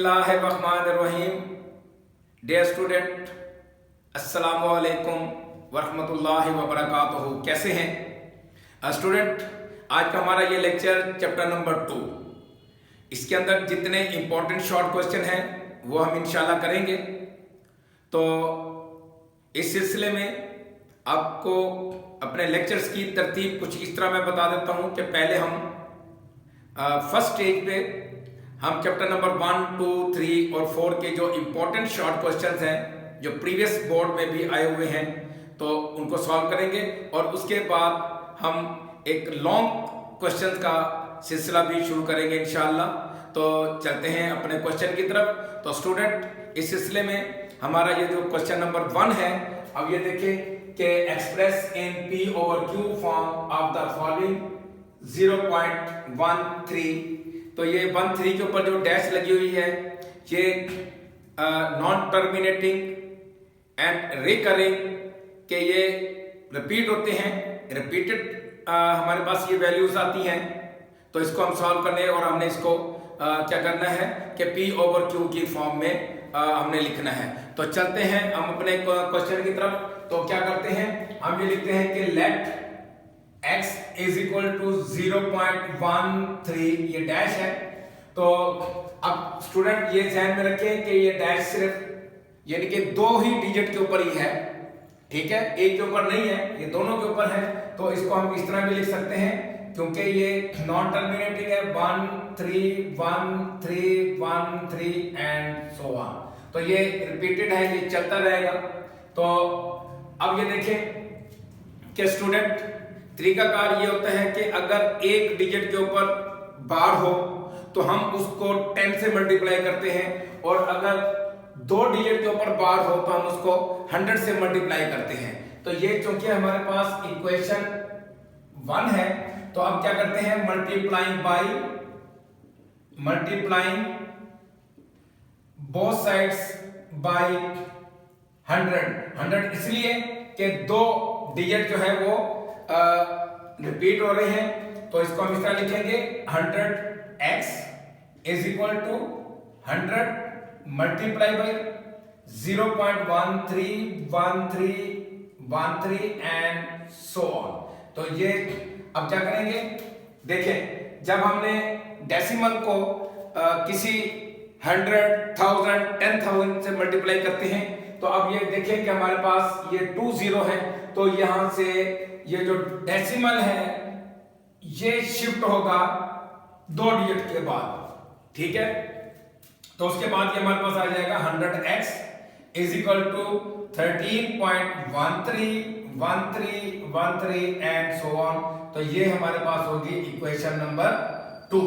बिस्मिल्लाहिर्रहमानिर्रहीम। Dear student, अस्सलामु अलैकुम वरहमतुल्लाहि वबरकातुहू। कैसे हैं स्टूडेंट? आज का हमारा ये लेक्चर चैप्टर नंबर 2, इसके अंदर जितने इंपॉर्टेंट शॉर्ट क्वेश्चन हैं वो हम इंशाल्लाह करेंगे। तो इस सिलसिले में आपको अपने लेक्चर्स की तरतीब कुछ इस तरह मैं बता देता हूँ कि पहले हम फर्स्ट स्टेज पे हम चैप्टर नंबर 1, 2, 3 और 4 के जो इंपॉर्टेंट शॉर्ट क्वेश्चंस हैं जो प्रीवियस बोर्ड में भी आए हुए हैं तो उनको सॉल्व करेंगे, और उसके बाद हम एक लॉन्ग क्वेश्चंस का सिलसिला भी शुरू करेंगे इंशाअल्लाह। तो चलते हैं अपने क्वेश्चन की तरफ। तो स्टूडेंट, इस सिलसिले में हमारा ये जो क्वेश्चन नंबर 1 है, अब ये देखें कि express in P over Q form of the following 0.13। तो ये 13 के ऊपर जो डैश लगी हुई है ये नॉन टर्मिनेटिंग एंड रिकरिंग के ये रिपीट होते हैं, रिपीटेड हमारे पास ये वैल्यूज आती हैं। तो इसको हम सॉल्व करने और हमने इसको क्या करना है कि P over Q की फॉर्म में हमने लिखना है। तो चलते हैं हम अपने क्वेश्चन की तरफ। तो क्या करते हैं, हम ये लिखते हैं कि let x is equal to 0.13, ये डैश है। तो अब स्टूडेंट ये ध्यान में रखें कि ये डैश सिर्फ यानी कि 2 ही डिजिट के ऊपर ही है, ठीक है, एक के ऊपर नहीं है, ये दोनों के ऊपर है। तो इसको हम इस तरह भी लिख सकते हैं क्योंकि ये नॉन टर्मिनेटिंग है, 1 3 1 3 1 3 एंड सो ऑन। तो ये रिपीटेड है, ये चलता रहेगा। तो अब ये देखें कि स्टूडेंट तरीकाकार ये होता है कि अगर एक डिजिट के ऊपर बार हो तो हम उसको 10 से मल्टीप्लाई करते हैं, और अगर 2 डिजिट के ऊपर बार हो तो हम उसको 100 से मल्टीप्लाई करते हैं। तो ये चूंकि हमारे पास इक्वेशन 1 है, तो अब क्या करते हैं, मल्टीप्लाइंग बोथ साइड्स बाय 100 इसलिए कि 2 डिजिट जो है वो रिपीट हो रहे हैं। तो इसको हम इस तरह लिखेंगे 100x is equal to 100 multiply by 0.131313 and so on. तो ये अब क्या करेंगे, देखें जब हमने डेसिमल को किसी 100,000 10,000 से मल्टीप्लाई करते हैं, तो अब ये देखें कि हमारे पास ये 2 0 है, तो यहां से ये जो डेसिमल है ये शिफ्ट होगा 2 डिजिट के बाद, ठीक है। तो उसके बाद ये हमारे पास आ जाएगा 100x is equal to 13.131313 and so on. तो ये हमारे पास होगी इक्वेशन नंबर 2।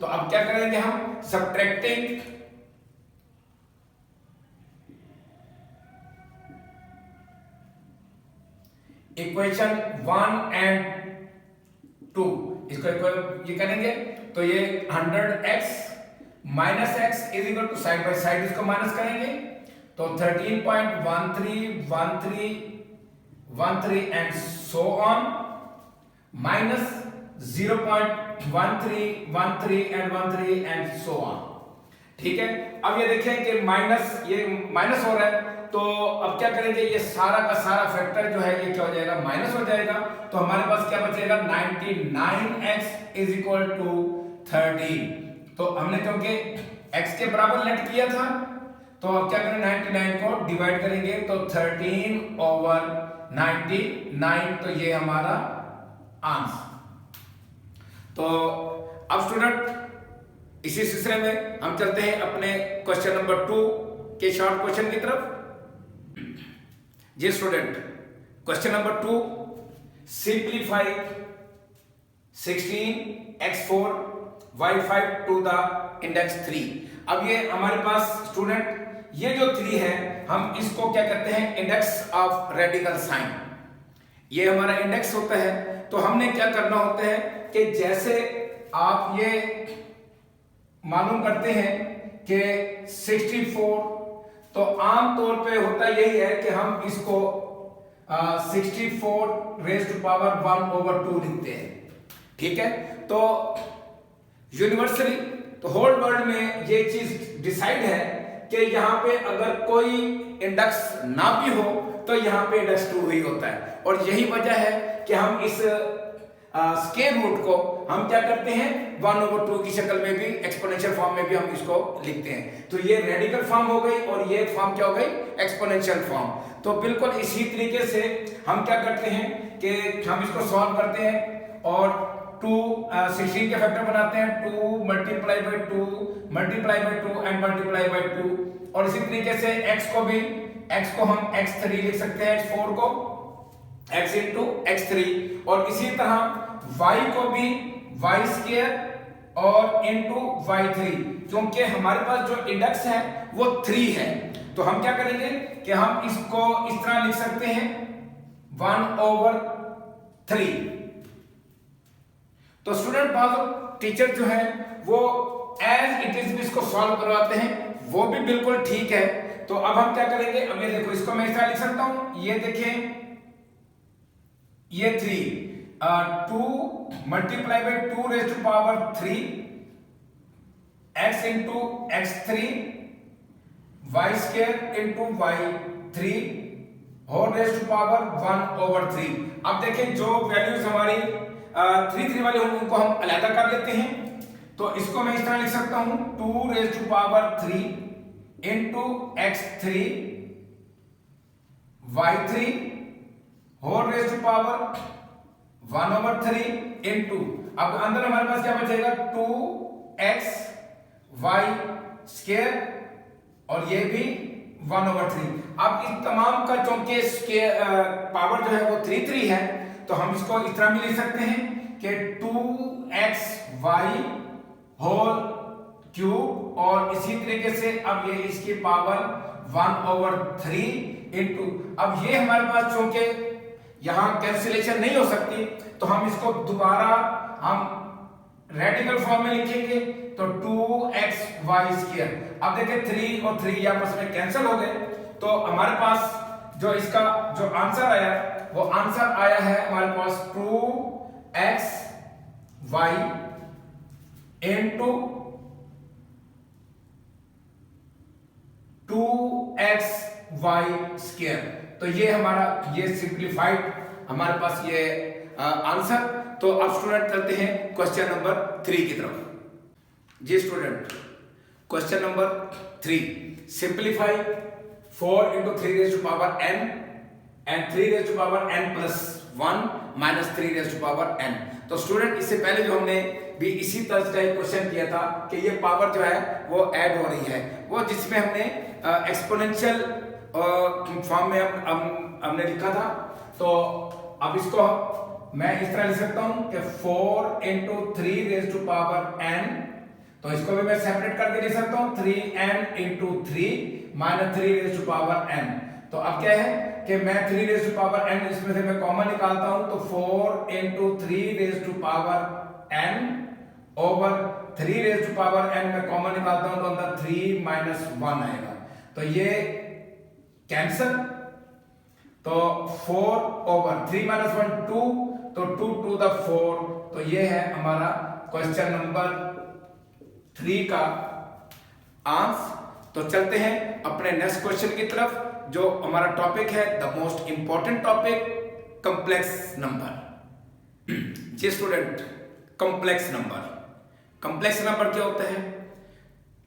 तो अब क्या करेंगे हम, सब्ट्रैक्टिंग इक्वेशन 1 एंड 2, इसको ये करेंगे। तो ये 100x minus x is equal to side by side इसको माइनस करेंगे। तो 13.131313 and so on minus 0.1313 and 13 and so on, ठीक है। अब ये देखें कि ये माइनस हो रहा है, तो अब क्या करेंगे, ये सारा का सारा फैक्टर जो है ये क्या हो जाएगा, माइनस हो जाएगा। तो हमारे पास क्या बचेगा, 99x इज इक्वल टू 13। तो हमने क्योंकि x के बराबर लेट किया था, तो अब क्या करें, 99 को डिवाइड करेंगे तो 13/99, तो ये हमारा आंसर। तो अब स्टूडेंट इसी सिलसिले में हम चलते हैं अपने क्वेश्चन नंबर 2 के शॉर्ट क्वेश्चन की तरफ। जी student, question number 2, simplify 16x4 y5 to the index 3। अब ये हमारे पास स्टूडेंट ये जो 3 है, हम इसको क्या कहते हैं, इंडेक्स ऑफ रेडिकल साइन। ये हमारा इंडेक्स होता है। तो हमने क्या करना होता है कि जैसे आप ये मालूम करते हैं कि 64, तो आम तौर पे होता यही है कि हम इसको 64 रेज़ टू पावर 1/2 लिखते हैं, ठीक है। तो यूनिवर्सली तो होल वर्ल्ड में ये चीज डिसाइड है कि यहाँ पे अगर कोई इंडेक्स ना भी हो तो यहाँ पे इंडेक्स 2 ही होता है, और यही वजह है कि हम इस स्क्वायर रूट को हम क्या करते हैं 1/2 की शक्ल में भी, एक्सपोनेंशियल फॉर्म में भी हम इसको लिखते हैं। तो ये रेडिकल फॉर्म हो गई और ये फॉर्म क्या हो गई, एक्सपोनेंशियल फॉर्म। तो बिल्कुल इसी तरीके से हम क्या करते हैं कि हम इसको सॉल्व करते हैं और 16 के फैक्टर बनाते हैं, 2 multiply by 2 and multiply by 2, और इसी तरीके से x को हम x3 लिख सकते हैं, x4 को x इंटू x3, और इसी तरह y को भी y स्क्वायर और इंटू y3, क्योंकि हमारे पास जो इंडेक्स है वो 3 है। तो हम क्या करेंगे कि हम इसको इस तरह लिख सकते हैं 1/3। तो स्टूडेंट बाद टीचर जो है वो एज इट इज भी इसको सॉल्व करवाते हैं, वो भी बिल्कुल ठीक है। तो अब हम क्या करेंगे, अब ये देखो, इसको मैं इस तरह लिख सकता हूं, ये देखें, ये 3 2 multiply by 2 raise to power 3 x into x3 y square into y3 whole raise to power 1/3। अब देखें जो वैल्यूज हमारी 3 वाले होंगे उनको हम अलग कर लेते हैं। तो इसको मैं इस तरह लिख सकता हूं 2 raise to power 3 into x3 y3 whole raise to power 1/3 into, अब अंदर हमारे पास क्या बचेगा 2x y स्क्वायर और ये भी 1/3। अब इस तमाम का चूंकि पावर जो है वो 3 है, तो हम इसको इस तरह भी लिख सकते हैं कि 2xy होल क्यूब, और इसी तरीके से अब ये इसकी पावर 1/3 इंटू, अब ये हमारे पास चूंकि यहां कैंसिलेशन नहीं हो सकती, तो हम इसको दोबारा हम रेडिकल फॉर्म में लिखेंगे, तो 2xy स्क्वायर। अब देखिए 3 और 3 आपस में कैंसिल हो गए, तो हमारे पास जो इसका जो आंसर आया वो आंसर आया है हमारे पास 2xy इंटू 2xy स्क्वायर। तो ये हमारा ये सिंप्लीफाइड हमारे पास ये आंसर। तो अब स्टूडेंट चलते हैं क्वेश्चन नंबर 3 की तरफ। जी student, question number 3, simplify 4 into 3 raise to power n and 3 raise to power n plus 1 minus 3 raise to power n। तो स्टूडेंट इससे पहले जो हमने भी इसी तरह का एक क्वेश्चन किया था कि ये पावर जो है वो ऐड हो रही है, वो जिसमें हमने एक्सपोनेंशियल फॉर्म में हमने लिखा था। तो अब इसको मैं इस तरह लिख सकता हूं कि 4 into 3 raise to power n, तो इसको भी मैं सेपरेट करके लिख सकता हूं 3n into 3 minus 3 raise to power n। तो अब क्या है कि मैं 3 रेज़ टू पावर n इसमें से मैं कॉमन निकालता हूं, तो 4 into 3 raise to power n over 3 raise to power n में कॉमन निकालता हूं, तो अंदर 3 माइनस 1 आएगा, तो ये कैंसल। तो 4 ओवर 3 माइनस 1 2, तो 2 टू द 4, तो ये है हमारा क्वेश्चन नंबर 3 का आंसर। तो चलते हैं अपने नेक्स्ट क्वेश्चन की तरफ, जो हमारा टॉपिक है the most important topic, complex number. जी स्टूडेंट, कॉम्प्लेक्स नंबर क्या होता है?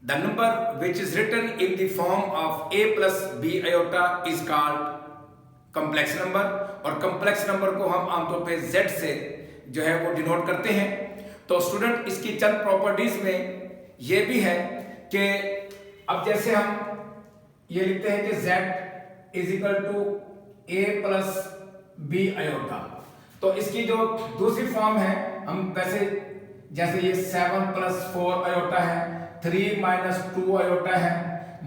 The number which is written in the form of a plus b iota is called complex number, और complex number को हम आमतौर पे z से जो है वो डिनोट करते हैं। तो स्टूडेंट इसकी चंद प्रॉपर्टीज में ये भी है कि अब जैसे हम ये लिखते हैं कि z is equal to a plus b iota, तो इसकी जो दूसरी फॉर्म है, हम वैसे जैसे ये 7 प्लस 4 आयोटा है, 3 माइनस 2 आयोटा है,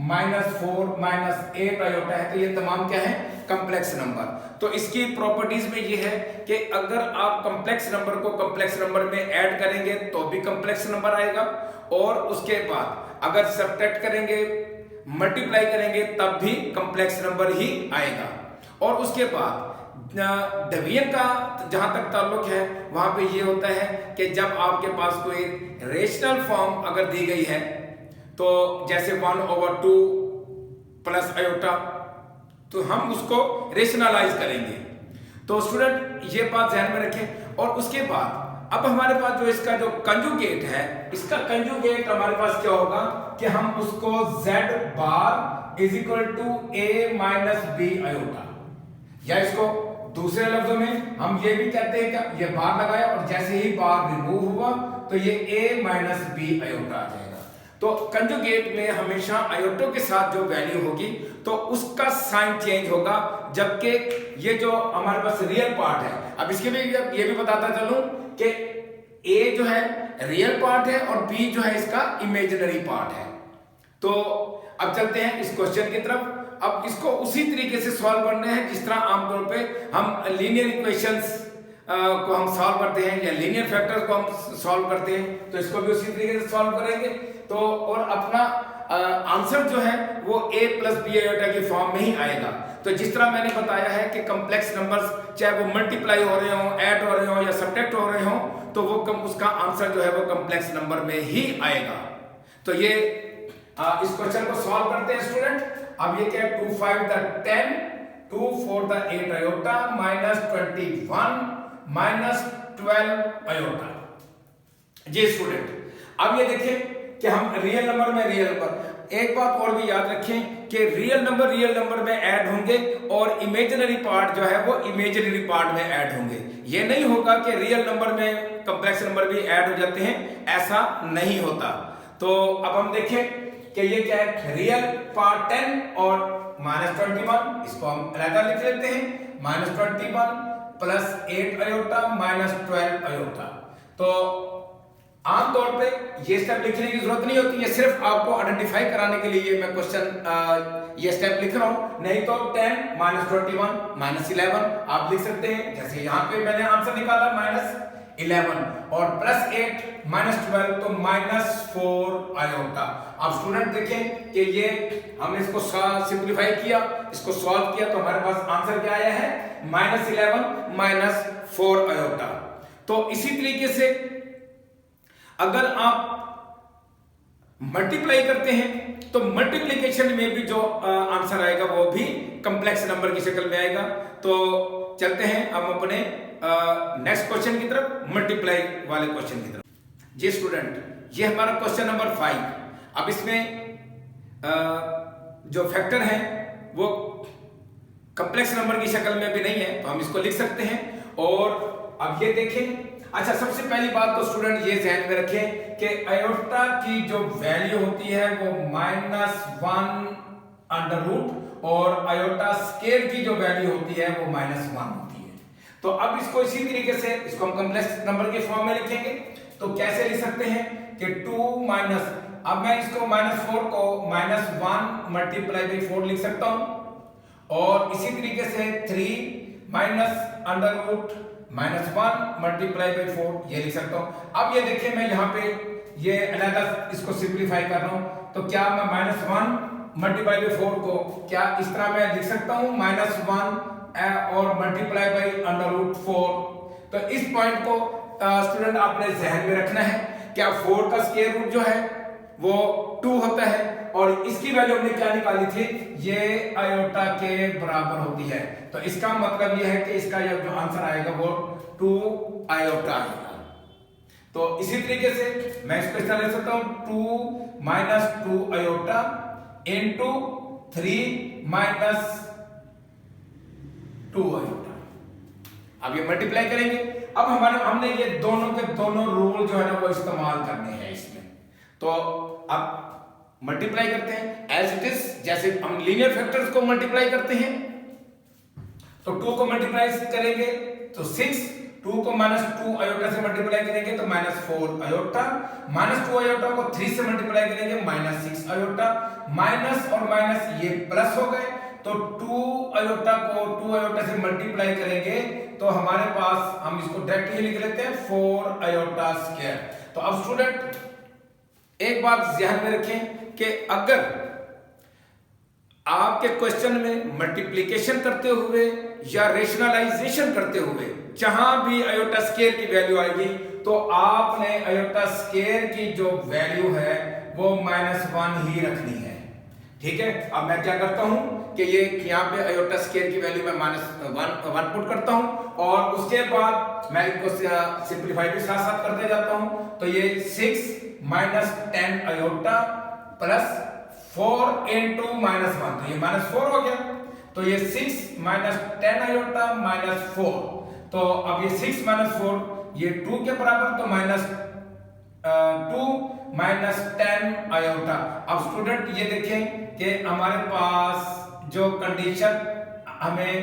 माइनस 4 माइनस 8 आयोटा है, तो ये तमाम क्या है? Complex number. तो इसकी प्रॉपर्टीज में ये है कि अगर आप कॉम्प्लेक्स नंबर को कॉम्प्लेक्स नंबर में ऐड करेंगे तो भी कॉम्प्लेक्स नंबर आएगा, और उसके बाद अगर सब्ट्रैक्ट करेंगे, मल्टीप्लाई करेंगे, तब भी कॉम्प्लेक्स नंबर ही आएगा। और उसके बाद डिवीजन का जहां तक ताल्लुक है वहां पे ये होता है कि जब आपके पास कोई रेशनल फॉर्म अगर दी गई है, तो जैसे 1/2 प्लस आयोटा, तो हम उसको रेशनलाइज करेंगे। तो स्टूडेंट ये बात ध्यान में रखें। और उसके बाद अब हमारे पास जो इसका जो कंजुगेट है, इसका कंजुगेट हमारे पास क्या होगा कि हम उसको z bar is equal to a minus B iota, या इसको दूसरे लफ्जों में हम ये भी कहते हैं कि ये बार लगाया और जैसे ही बार रिमूव हुआ तो ये a माइनस बी आयोटा आ जाएगा। तो कंजुगेट में हमेशा आयोटो के साथ जो वैल्यू होगी तो उसका साइन चेंज होगा, जबकि ये जो हमारे पास रियल पार्ट है, अब इसके भी ये भी बताता चलूं कि a जो है रियल पार्ट है और b जो है इसका इमेजिनरी पार्ट है। तो अब चलते हैं इस क्वेश्चन की तरफ। अब इसको उसी तरीके से सॉल्व करना है जिस तरह आमतौर पे हम लीनियर इक्वेशंस को हम सॉल्व करते हैं या लीनियर फैक्टर्स को हम सॉल्व करते हैं, तो इसको भी उसी तरीके से सॉल्व करेंगे। तो और अपना आंसर जो है वो a प्लस बी आयोटा की फॉर्म में ही आएगा। तो जिस तरह मैंने बताया है कि कम्प्लेक्स नंबर्स चाहे वो मल्टीप्लाई हो रहे हो, ऐड हो रहे हो या सब्ट्रैक्ट हो रहे हो, तो वो उसका आंसर जो है वो कम्प्लेक्स नंबर में ही आएगा। तो ये इस क्वेश्चन को सॉल्व करते हैं स्टूडेंट। अब ये क्या है, 2 5 द 10, 2 4 द 8 आयोटा माइनस 21 माइनस 12 आयोटा। जी स्टूडेंट, अब ये देखें कि हम रियल नंबर में रियल नंबर, एक बात और भी याद रखें कि रियल नंबर में ऐड होंगे और इमेजिनरी पार्ट जो है वो इमेजिनरी पार्ट में ऐड होंगे। ये नहीं होगा कि रियल नंबर में कम्प्लेक्स नंबर भी ऐड हो जाते हैं, ऐसा नहीं होता। तो अब हम देखें कि ये क्या है, रियल पार्ट 10 और माइनस 21, इसको हम अलग लिख लेते हैं, minus 21 plus 8 iota minus 12 iota. तो आमतौर पे ये स्टेप लिखने की जरूरत नहीं होती है, सिर्फ आपको आइडेंटिफाई कराने के लिए मैं क्वेश्चन ये स्टेप लिख रहा हूं। नहीं तो 10 माइनस 21 माइनस 11 आप लिख सकते हैं, जैसे यहाँ पे मैंने आंसर निकाला माइनस 11 और प्लस 8 माइनस 12 तो माइनस 4 आयोटा। अब स्टूडेंट देखें कि ये हमने इसको सिंपलीफाई किया, इसको सॉल्व किया, तो हमारे पास आंसर क्या आया है, माइनस 11 माइनस 4 आयोटा। तो इसी तरीके से अगर आप मल्टीप्लाई करते हैं तो मल्टीप्लिकेशन में भी जो आंसर आएगा वो भी कम्प्लेक्स नंबर की शक्ल में आएगा। तो चलते हैं हम अपने नेक्स्ट क्वेश्चन की तरफ, मल्टीप्लाई वाले क्वेश्चन की तरफ। जी स्टूडेंट, ये हमारा क्वेश्चन नंबर 5। अब इसमें जो फैक्टर है वो कम्प्लेक्स नंबर की शक्ल में भी नहीं है, तो हम इसको लिख सकते हैं। और अब ये देखें, अच्छा सबसे पहली बात तो स्टूडेंट ये ध्यान में रखें कि आयोटा की जो वैल्यू होती है वो -1 अंडर रूट और आयोटा स्केयर की जो वैल्यू होती है वो -1 होती है। तो अब इसको इसी तरीके से इसको हम कम्प्लेक्स नंबर के फॉर्म में लिखेंगे। तो कैसे लिख सकते हैं कि 2 माइनस, अब मैं इसको -4 को -1 मल्टीप्लाई बाई 4 लिख सकता हूं, और इसी तरीके से 3 minus under root -1 multiply by 4 ये लिख सकता हूं। अब ये देखिए मैं यहाँ पे ये अलग इसको सिंपलीफाई कर रहा हूं, तो क्या मैं -1 मल्टीप्लाई बाई 4 को क्या इस तरह मैं लिख सकता हूं, -1 और मल्टीप्लाई बाई अंडर रूट 4। तो इस पॉइंट को स्टूडेंट आपने ध्यान में रखना है, क्या 4 का स्क्वायर रूट जो है वो 2 होता है और इसकी वैल्यू हमने क्या निकाली थी, ये आयोटा के बराबर होती है। तो इसका मतलब यह है कि इसका जो आंसर आएगा वो 2 आयोटा आएगा। तो इसी तरीके से मैं इसको इस तरह लिख सकता हूं, 2 minus 2 iota into 3 minus 2 iota. अब ये मल्टीप्लाई करेंगे। अब हमने ये दोनों के दोनों रूल जो है ना वो इस्तेमाल करने हैं इसमें। तो अब मल्टीप्लाई करते हैं एज इट इज, जैसे हम लीनियर फैक्टर्स को मल्टीप्लाई करते हैं। तो 2 को मल्टीप्लाई करेंगे तो 6, 2 को -2 आयोटा से मल्टीप्लाई करेंगे तो -4 आयोटा, -2 आयोटा को 3 से मल्टीप्लाई करेंगे -6 आयोटा, माइनस और माइनस ये प्लस हो गए, तो 2 आयोटा को 2 आयोटा से मल्टीप्लाई करेंगे तो हमारे पास, हम इसको डायरेक्टली लिख लेते हैं 4 आयोटा स्क्वायर। तो अब स्टूडेंट एक बात ध्यान में रखें कि अगर आपके क्वेश्चन में मल्टीप्लिकेशन करते हुए या रेशनलाइजेशन करते हुए जहां भी आयोटा स्क्वायर की वैल्यू आएगी तो आपने आयोटा स्क्वायर की जो वैल्यू है वो -1 ही रखनी है। ठीक है, अब मैं क्या करता हूं कि ये यहाँ पे आयोटा स्क्वायर की वैल्यू में -1 पुट करता हूं और उसके बाद मैं इनको सिंपलीफाई भी साथ साथ करते जाता हूं। तो ये 6 - 10 आयोटा प्लस 4 into -1, तो ये -4 हो गया। तो ये 6 - 10 आयोटा -4, तो अब ये 6 - 4 ये 2 के बराबर, तो -2 - 10 आयोटा। अब स्टूडेंट ये देखें कि हमारे पास जो कंडीशन हमें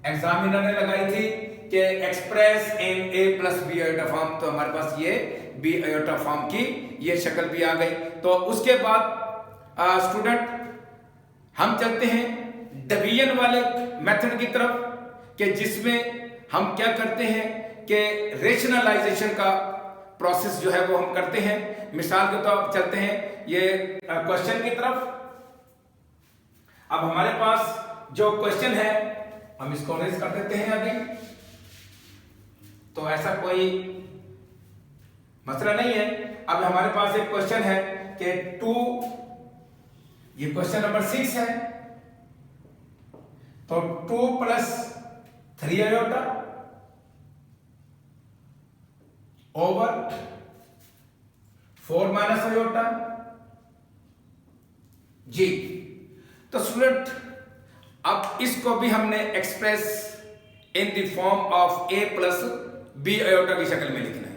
एग्जामिनर ने लगाई थी कि express in a + b iota form, तो हमारे पास ये b आयोटा फॉर्म की ये शक्ल भी आ गई। तो उसके बाद स्टूडेंट हम चलते हैं डिवीजन वाले मेथड की तरफ कि जिसमें हम क्या करते हैं कि रेशनलाइजेशन का प्रोसेस जो है वो हम करते हैं। मिसाल के तौर पर चलते हैं ये क्वेश्चन की तरफ। अब हमारे पास जो क्वेश्चन है हम इसको रेज कर देते हैं अभी, तो ऐसा कोई मसला नहीं है। अब हमारे पास एक क्वेश्चन है कि 2, ये क्वेश्चन नंबर 6 है, तो 2 + 3 आयोटा ओवर 4 - आयोटा जी। तो स्टूडेंट अब इसको भी हमने express in the form of a + b iota की शक्ल में लिखना है।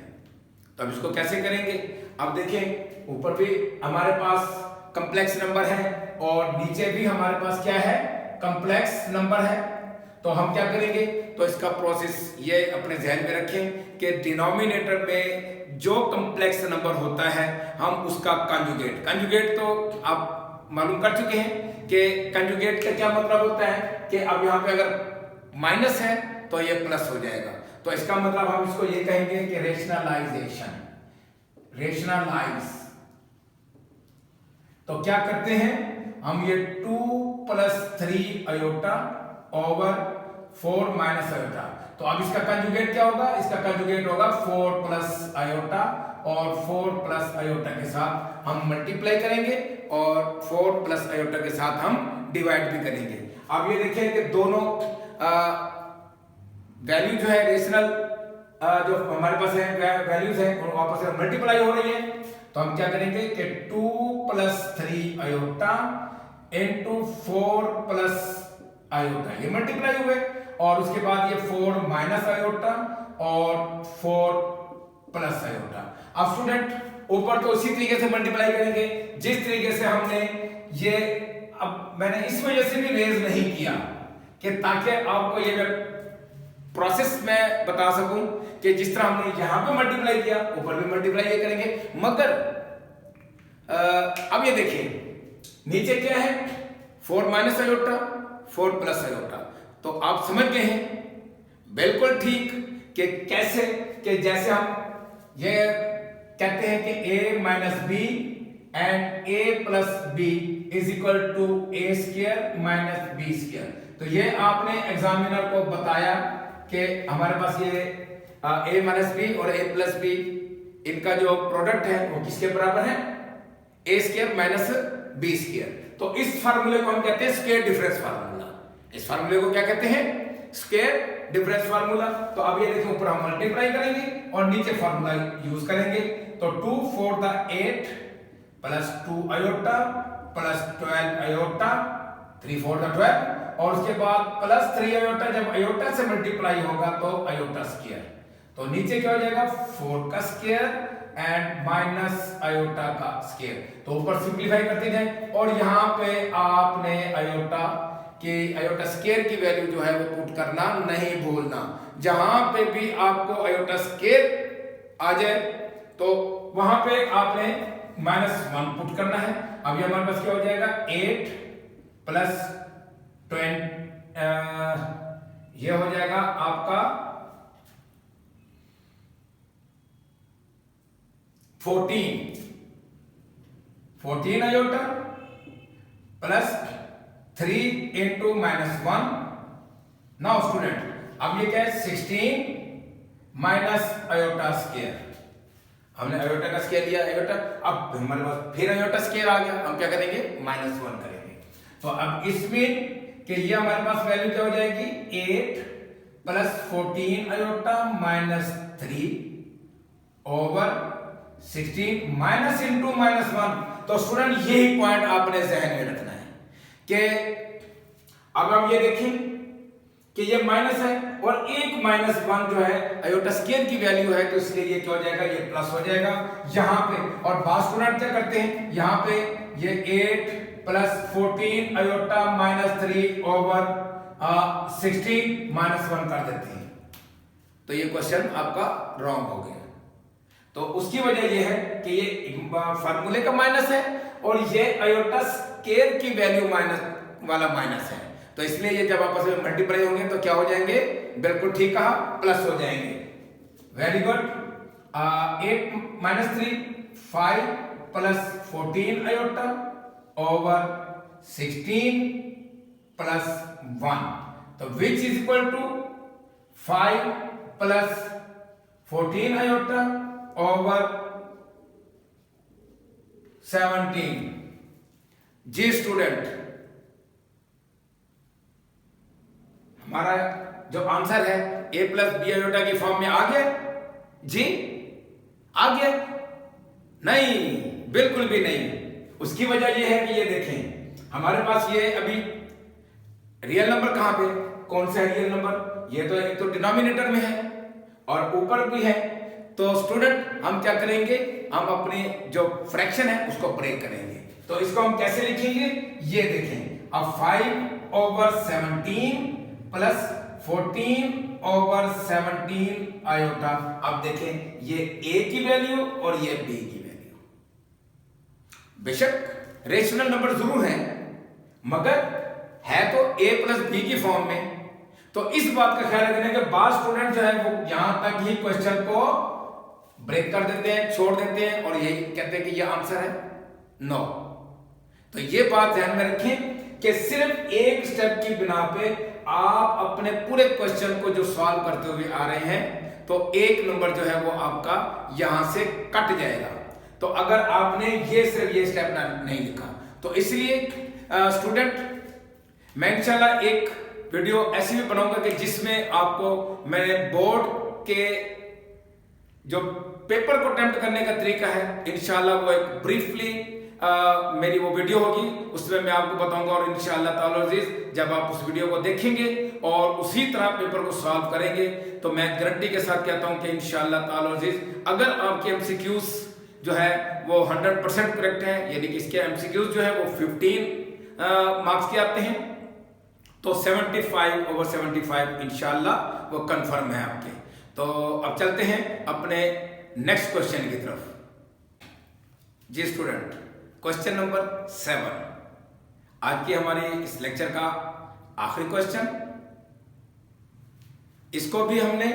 तो अब इसको कैसे करेंगे? अब देखें ऊपर भी हमारे पास कॉम्प्लेक्स नंबर है और नीचे भी हमारे पास क्या है, कॉम्प्लेक्स नंबर है। तो हम क्या करेंगे, तो इसका प्रोसेस ये अपने ध्यान में रखें कि डिनोमिनेटर में जो कॉम्प्लेक्स नंबर होता है हम उसका कंजुगेट तो आप मालूम कर चुके हैं कि कंजुगेट का क्या मतलब होता है कि अब यहाँ पे अगर माइनस है तो ये प्लस हो जाएगा। तो इसका मतलब हम इसको ये कहेंगे कि रेशनलाइज। तो क्या करते हैं हम, ये 2 + 3 आयोटा ओवर 4 - आयोटा। तो अब इसका कंजुगेट क्या होगा, इसका कंजुगेट होगा 4 + आयोटा और 4 + आयोटा के साथ हम मल्टीप्लाई करेंगे और 4 + आयोटा के साथ हम डिवाइड भी करेंगे। अब ये देखिए कि दोनों वैल्यू जो है रेशनल जो हमारे पास है वैल्यूज है और वापस से मल्टीप्लाई हो रही है। तो हम क्या करेंगे कि 2 + 3 आयोटा into 4 + आयोटा, ये मल्टीप्लाई हुए और उसके बाद ये 4 - आयोटा और 4 + आयोटा। अब स्टूडेंट ऊपर तो उसी तरीके से मल्टीप्लाई करेंगे जिस तरीके से हमने ये, अब मैंने इस वजह से भी रेज नहीं किया कि ताकि आपको ये प्रोसेस मैं बता सकूं कि जिस तरह हमने यहां पे मल्टीप्लाई किया ऊपर भी मल्टीप्लाई ये करेंगे। मगर अब ये देखिए नीचे क्या है, 4 - आयोटा 4 + आयोटा। तो आप समझ गए हैं बिल्कुल ठीक कि कैसे, कि जैसे हम ये कहते हैं कि a - b and a + b = a² - b²। तो ये आपने एग्जामिनर को बताया कि हमारे पास ये a - b और a + b इनका जो प्रोडक्ट है वो किसके बराबर है, a² - b²। तो इस फार्मूले को हम कहते हैं स्क्वायर डिफरेंस फार्मूला। इस फार्मूले को क्या कहते हैं, स्क्वायर डिफरेंस फार्मूला। तो अब ये देखिए ऊपर हम मल्टीप्लाई करेंगे और नीचे फार्मूला यूज करेंगे। तो 2 × 4 = 8 + 2 आयोटा + 12 आयोटा, 3 × 4 = 12 और उसके बाद +3 आयोटा, जब आयोटा से मल्टीप्लाई होगा तो आयोटा स्क्वायर। तो नीचे क्या हो जाएगा, 4 का स्क्वायर एंड - आयोटा का स्क्वायर। तो ऊपर सिंपलीफाई करते जाए और यहां पे आपने आयोटा स्क्वायर की वैल्यू जो है वो पुट करना नहीं भूलना। जहां पे भी आपको आयोटा स्क्वायर आ जाए तो वहां पे आपने -1 पुट करना है। अब ये हमारे पास क्या हो जाएगा, 8 + 20 ये हो जाएगा आपका 14 आयोटा + 3 इंटू -1। नाउ स्टूडेंट अब ये क्या है 16 माइनस आयोटा स्क्वायर। हमने आयोटा का स्क्वायर लिया आयोटा, अब हमारे पास फिर आयोटा स्क्वायर आ गया, हम क्या करेंगे -1 करेंगे। तो अब इसमें कि ये हमारे पास वैल्यू क्या हो जाएगी 8 plus 14 iota minus 3 over 16 minus into -1। तो स्टूडेंट यही पॉइंट आपने जहन में रखना है कि अब हम ये देखें कि ये माइनस है और एक -1 जो है आयोटा स्क्वायर की वैल्यू है, तो इसलिए ये क्या हो जाएगा ये प्लस हो जाएगा यहां पे। और बाद स्टूडेंट क्या करते हैं यहां पे ये 8 प्लस 14 आयोटा माइनस 3 ओवर 16 -1 कर देते हैं, तो ये क्वेश्चन आपका रॉन्ग हो गया। तो उसकी वजह ये है कि ये फार्मूले का माइनस है और ये आयोटा स्क्वायर की वैल्यू माइनस वाला माइनस है, तो इसलिए ये जब आपस में मल्टीप्लाई होंगे तो क्या हो जाएंगे, बिल्कुल ठीक कहा, प्लस हो जाएंगे। Very good. 8 - 3 5 plus 14 iota over 16 plus 1, तो which is equal to 5 plus 14 iota over 17। जी स्टूडेंट, हमारा जो आंसर है a प्लस बी आयोटा की फॉर्म में आ गया जी, आ गया? नहीं, बिल्कुल भी नहीं। उसकी वजह यह है कि ये देखें हमारे पास ये अभी रियल नंबर कहां पे, कौन सा है रियल नंबर, ये तो एक तो डिनोमिनेटर में है और ऊपर भी है। तो स्टूडेंट हम क्या करेंगे, हम अपने जो फ्रैक्शन है उसको ब्रेक करेंगे। तो इसको हम कैसे लिखेंगे, ये देखें, अब 5 ओवर 17 प्लस 14 ओवर 17 आयोटा। अब देखें ये a की वैल्यू और ये b की वैल्यू, बेशक रेशनल नंबर जरूर है मगर है तो a प्लस b की फॉर्म में। तो इस बात का ख्याल रखना कि बाद स्टूडेंट जो है वो यहां तक ही क्वेश्चन को ब्रेक कर देते हैं, छोड़ देते हैं और यही कहते हैं कि ये आंसर है, नो। तो ये बात ध्यान में रखें कि सिर्फ एक स्टेप की बिना पे आप अपने पूरे क्वेश्चन को जो सॉल्व करते हुए आ रहे हैं तो एक नंबर जो है वो आपका यहां से कट जाएगा। तो अगर आपने ये सिर्फ ये स्टेप नहीं लिखा तो इसलिए स्टूडेंट मैं इंशाल्लाह एक वीडियो ऐसी भी बनाऊंगा कि जिसमें आपको मैंने बोर्ड के जो पेपर को अटेम्प्ट करने का तरीका है इंशाल्लाह वो एक ब्रीफली मेरी वो वीडियो होगी, उसमें मैं आपको बताऊंगा। और इंशाल्लाह ताला अज़ीज़ जब आप उस वीडियो को देखेंगे और उसी तरह पेपर को सॉल्व करेंगे तो मैं गारंटी के साथ कहता हूं कि इंशाल्लाह ताला अज़ीज़ अगर आपके एमसीक्यूज जो है वो 100% करेक्ट है, यानी कि इसके एमसीक्यूज जो है वो 15 मार्क्स के आते हैं, तो 75 ओवर 75 इंशाल्लाह वो कंफर्म है आपके। तो अब चलते हैं अपने नेक्स्ट क्वेश्चन की तरफ। जी स्टूडेंट, क्वेश्चन नंबर 7 आज की हमारे इस लेक्चर का आखिरी क्वेश्चन। इसको भी हमने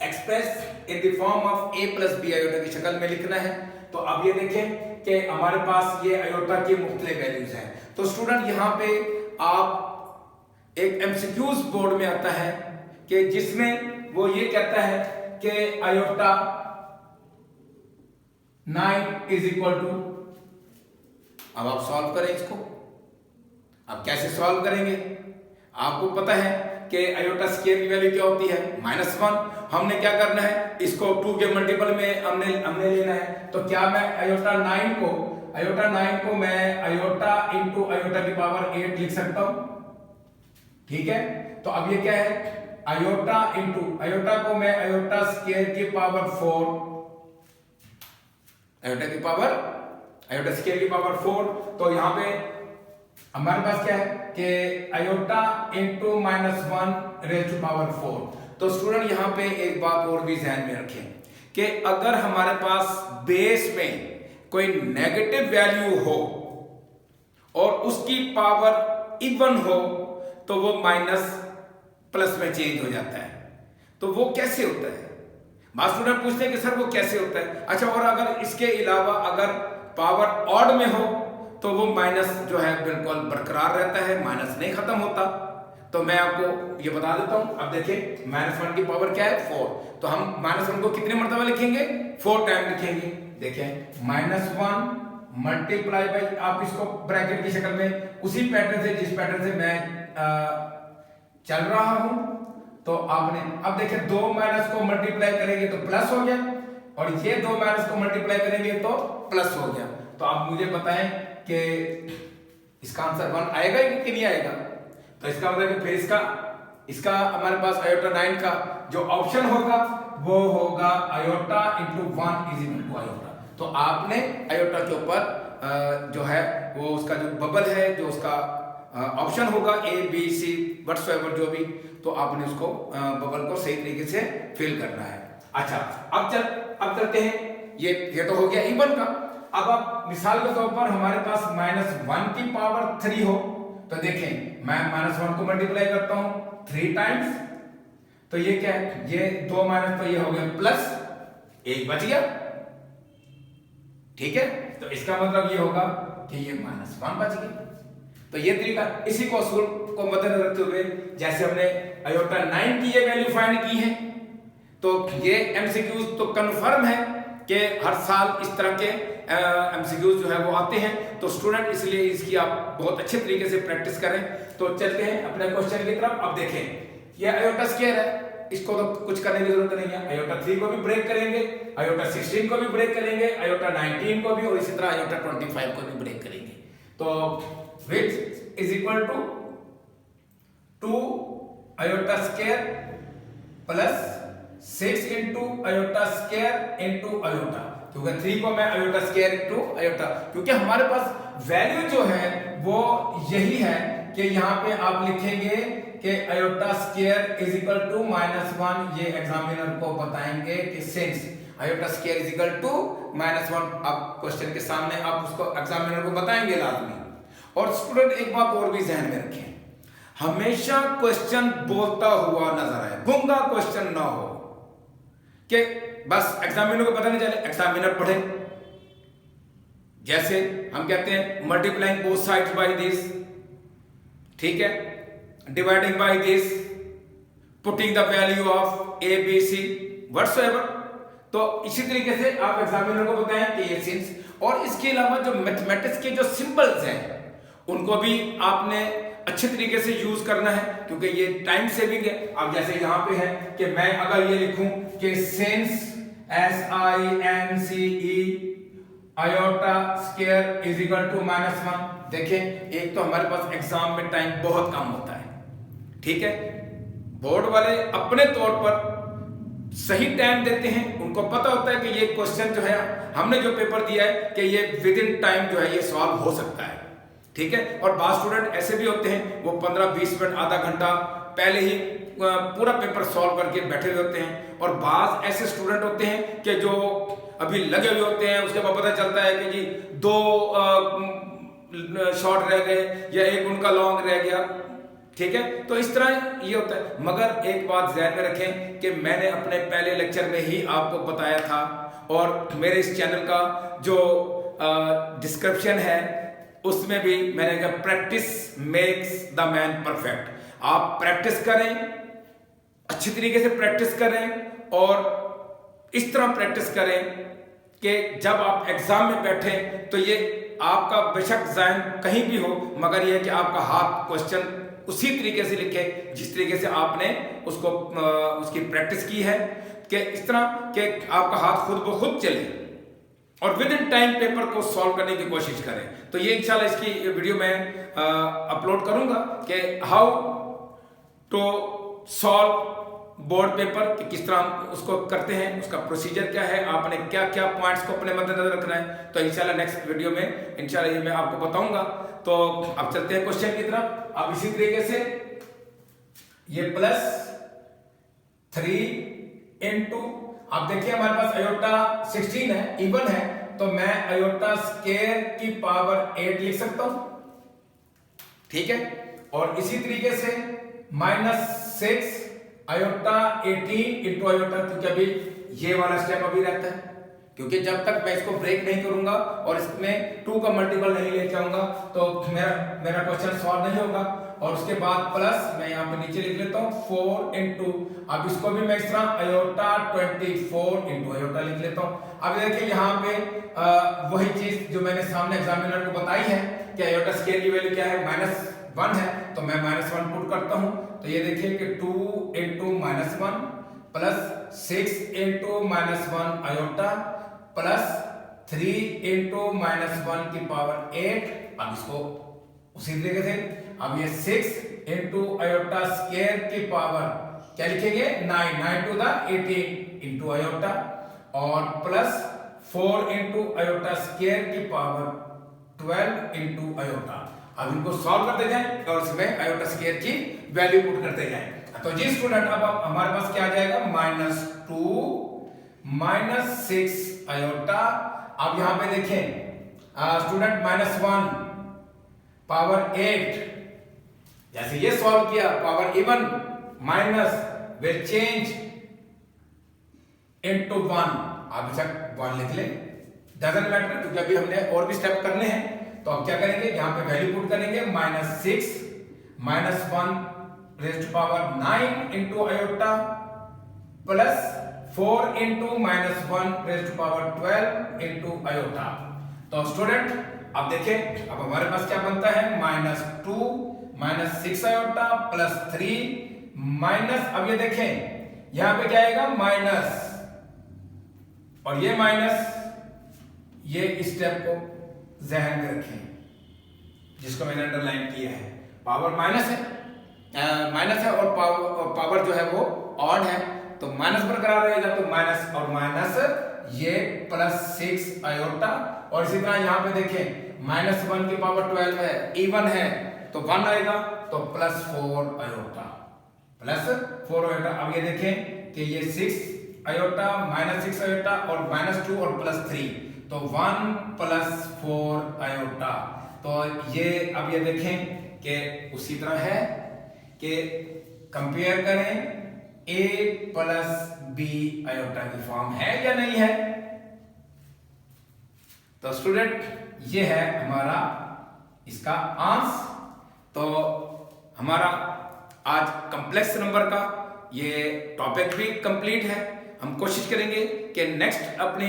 express in the form of a plus B iota की शक्ल में लिखना है। तो अब ये देखें कि हमारे पास ये आयोटा की मुख्तलिफ वैल्यूज हैं। तो स्टूडेंट यहां पे आप एक एमसीक्यूज बोर्ड में आता है कि जिसमें वो ये कहता है कि आयोटा 9 इज इक्वल टू, अब आप सॉल्व करें इसको। अब कैसे सॉल्व करेंगे, आपको पता है कि आयोटा स्क्वायर की वैल्यू क्या होती है -1। हमने क्या करना है, इसको 2 के मल्टीपल में हमने लेना है। तो क्या मैं आयोटा 9 को मैं आयोटा इंटू आयोटा की पावर 8 लिख सकता हूं, ठीक है। तो अब ये क्या है, आयोटा इंटू आयोटा को मैं आयोटा स्क्वायर की पावर 4, आयोटा स्क्वायर की पावर 4। तो यहां पे हमारे पास क्या है कि iota into -1 raise to power 4। तो स्टूडेंट यहां पे एक बात और भी ध्यान में रखें कि अगर हमारे पास बेस में कोई नेगेटिव वैल्यू हो और उसकी पावर इवन हो तो वो माइनस प्लस में चेंज हो जाता है। तो वो कैसे होता है, बाद स्टूडेंट पूछते हैं कि सर वो कैसे होता है। अच्छा, और अगर इसके अलावा अगर पावर ऑड में हो तो वो माइनस जो है बिल्कुल बरकरार रहता है, माइनस नहीं खत्म होता। तो मैं आपको ये बता देता हूं। अब देखिए -1 की पावर क्या है 4, तो हम -1 को कितने मरतबा लिखेंगे 4 टाइम लिखेंगे। देखिए -1 मल्टीप्लाई बाई, आप इसको ब्रैकेट की शक्ल में उसी पैटर्न से जिस पैटर्न से मैं चल रहा हूं, तो आपने अब देखिए 2 माइनस को मल्टीप्लाई करेंगे तो प्लस हो गया, और ये 2 माइनस को मल्टीप्लाई करेंगे तो प्लस हो गया। तो आप मुझे बताएं कि इसका आंसर 1 आएगा कि नहीं आएगा। तो इसका मतलब कि फिर इसका हमारे पास आयोटा 9 का जो ऑप्शन होगा वो होगा iota into 1 is equal to iota. तो आपने आयोटा के ऊपर जो है वो उसका जो बबल है, जो उसका ऑप्शन होगा A B C व्हाटसोएवर जो भी, तो आपने उसको बबल को सही तरीके से फिल करना है। अच्छा, अब चलते हैं, ये तो हो गया इवन का। अब आप मिसाल के तौर पर हमारे पास -1 की पावर 3 हो, तो देखें मैं -1 को मल्टीप्लाई करता हूं 3 टाइम्स, तो ये क्या है, ये 2 माइनस, तो ये हो गया प्लस 1 बच गया, ठीक है। तो इसका मतलब ये होगा कि ये -1 बच गया। तो ये तरीका, इसी को असूल को मद्देनजर रखते हुए जैसे हमने आयोटा 9 की ये वैल्यू फाइंड की है, तो ये एमसीक्यूज तो कंफर्म है कि हर साल इस तरह के एमसीक्यूज जो है वो आते हैं, तो स्टूडेंट इसलिए इसकी आप बहुत अच्छे तरीके से प्रैक्टिस करें। तो चलते हैं अपने क्वेश्चन की तरफ। अब देखें ये आयोटा स्क्वायर है, इसको तो कुछ करने की जरूरत नहीं है। आयोटा 3 को भी ब्रेक करेंगे, आयोटा 16 को भी ब्रेक करेंगे, आयोटा 19 को भी, और इसी तरह आयोटा 25 को भी ब्रेक करेंगे। तो which is equal to 2 iota square plus 6 into iota square into iota, क्योंकि 3 को मैं iota square into iota, क्योंकि हमारे पास वैल्यू जो है वो यही है कि यहाँ पे आप लिखेंगे कि iota square is equal to -1। ये एग्जामिनर को बताएंगे कि since iota square is equal to -1, आप क्वेश्चन के सामने आप उसको एग्जामिनर को बताएंगे लाजमी। और स्टूडेंट एक बात और भी ध्यान में रखें, हमेशा क्वेश्चन बोलता हुआ नजर आए, गूंगा क्वेश्चन ना हो कि बस एग्जामिनर को पता नहीं चले, एग्जामिनर पढ़े। जैसे हम कहते हैं multiplying both sides by this, ठीक है, dividing by this, putting the value of A B C whatsoever. तो इसी तरीके से आप एग्जामिनर को बताएं कि ये सिंस, और इसके अलावा जो मैथमेटिक्स के जो सिंबल्स हैं उनको भी आपने अच्छे तरीके से यूज करना है, क्योंकि ये टाइम सेविंग है। अब जैसे यहां पे है कि मैं अगर ये लिखूं कि since SINCE iota square is equal to -1, देखें एक तो हमारे पास एग्जाम में टाइम बहुत कम होता है, ठीक है। बोर्ड वाले अपने तौर पर सही टाइम देते हैं, उनको पता होता है कि ये क्वेश्चन जो है हमने जो पेपर दिया है कि ये विद इन टाइम जो है ये सॉल्व हो सकता है, ठीक है। और बात स्टूडेंट ऐसे भी होते हैं वो 15-20 मिनट आधा घंटा पहले ही पूरा पेपर सॉल्व करके बैठे हुए होते हैं, और बाज ऐसे स्टूडेंट होते हैं कि जो अभी लगे हुए होते हैं, उसके बाद पता चलता है कि जी 2 शॉर्ट रह गए या एक उनका लॉन्ग रह गया, ठीक है। तो इस तरह ये होता है। मगर एक बात ध्यान में रखें कि मैंने अपने पहले लेक्चर में ही आपको बताया था, और मेरे इस चैनल का जो डिस्क्रिप्शन है उसमें भी मैंने कहा practice makes the man perfect. आप प्रैक्टिस करें, अच्छी तरीके से प्रैक्टिस करें, और इस तरह प्रैक्टिस करें कि जब आप एग्जाम में बैठे तो ये आपका बेशक ज़हन कहीं भी हो, मगर यह कि आपका हाथ क्वेश्चन उसी तरीके से लिखे जिस तरीके से आपने उसको उसकी प्रैक्टिस की है, कि इस तरह कि आपका हाथ खुद ब खुद चले और विद इन टाइम पेपर को सॉल्व करने की कोशिश करें। तो ये इंशाल्लाह इसकी वीडियो में अपलोड करूंगा कि how to solve board paper, कि किस तरह हम उसको करते हैं, उसका प्रोसीजर क्या है, आपने क्या क्या पॉइंट्स को अपने मद्देनजर रखना है। तो इंशाल्लाह नेक्स्ट वीडियो में इंशाल्लाह ये मैं आपको बताऊंगा। तो अब चलते हैं क्वेश्चन की तरफ। अब इसी तरीके से ये +3 इंटू, अब देखिए हमारे पास आयोटा 16 है, इवन है, तो मैं आयोटा स्क्वायर की पावर 8 लिख सकता हूं, ठीक है। और इसी तरीके से -6 आयोटा 18 इंटू आयोटा, क्योंकि अभी ये वाला स्टेप अभी रहता है, क्योंकि जब तक मैं इसको ब्रेक नहीं करूंगा और इसमें 2 का मल्टीपल नहीं लेके आऊंगा तो मेरा क्वेश्चन सॉल्व नहीं होगा। और उसके बाद प्लस मैं यहाँ पे नीचे लिख लेता हूँ 4 इंटू, अब इसको भी मैं इस तरह अयोटा 24 इंटू अयोटा लिख लेता हूँ। अब देखिए यहाँ पे वही चीज जो मैंने सामने एग्जामिनर को बताई है कि अयोटा स्केयर की वैल्यू क्या है, -1 है, तो मैं -1 पुट करता हूँ। तो ये देखिए कि 2 into -1 plus 6 into -1 iota plus 3 into -1 की पावर 8। अब इसको उसी तरीके से अब ये 6 इंटू अयोटा स्केयर की पावर क्या लिखेंगे 9 टू द 18 इंटू अयोटा और प्लस 4 इंटू अयोटा स्केयर की पावर 12 इंटू अयोटा। अब इनको सॉल्व करते जाएं और इसमें अयोटा स्केयर की वैल्यू पुट करते जाएं। तो जी स्टूडेंट अब हमारे पास क्या आ जाएगा -2 -6 अयोटा। अब यहां पे देखें स्टूडेंट -1 पावर 8, जैसे ये सॉल्व किया power even minus will change into 1। आप बेशक 1 लिख ले, डजंट मैटर, क्योंकि अभी हमने और भी स्टेप करने हैं। तो अब क्या करेंगे, यहाँ पे वैल्यू पुट करेंगे -6 -1 raise to power 9 into iota plus 4 into -1 raise to power 12 into iota. तो स्टूडेंट अब देखें, अब हमारे पास क्या बनता है -2 -6 अयोटा प्लस 3 माइनस, अब ये देखें यहां पे क्या आएगा माइनस और ये माइनस, ये स्टेप को जहन में रखें जिसको मैंने अंडरलाइन किया है। पावर माइनस है और पावर जो है वो ऑड है, तो माइनस बरकरार रहेगा, तो माइनस और माइनस ये +6 अयोटा। और इसी तरह यहां पे देखें -1 की पावर 12 है, इवन है तो 1 आएगा, तो +4 अयोटा +4 अयोटा। अब ये देखें कि ये 6 अयोटा -6 अयोटा और -2 और +3, तो 1 + 4 अयोटा। तो ये अब ये देखें कि उसी तरह है कि कंपेयर करें A + B अयोटा की फॉर्म है या नहीं है। तो स्टूडेंट ये है हमारा इसका आंसर। तो हमारा आज कॉम्प्लेक्स नंबर का ये टॉपिक भी कंप्लीट है। हम कोशिश करेंगे कि नेक्स्ट अपने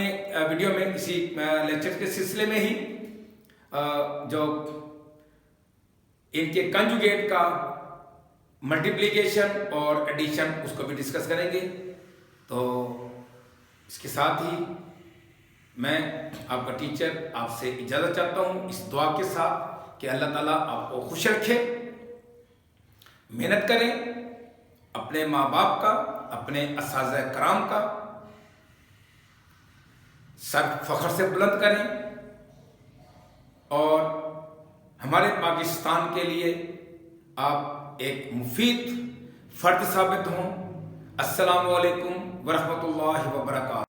वीडियो में इसी लेक्चर के सिलसिले में ही जो इनके कंजुगेट का मल्टीप्लिकेशन और एडिशन उसको भी डिस्कस करेंगे। तो इसके साथ ही मैं आपका टीचर आपसे इजाज़त चाहता हूँ इस दुआ के साथ कि अल्लाह ताला आपको खुश रखे, मेहनत करें, अपने माँ बाप का, अपने असातिज़ा कराम का सर फख्र से बुलंद करें और हमारे पाकिस्तान के लिए आप एक मुफीद फर्द साबित हों। अस्सलामु अलैकुम वरहमतुल्लाहि वबरकातुहू।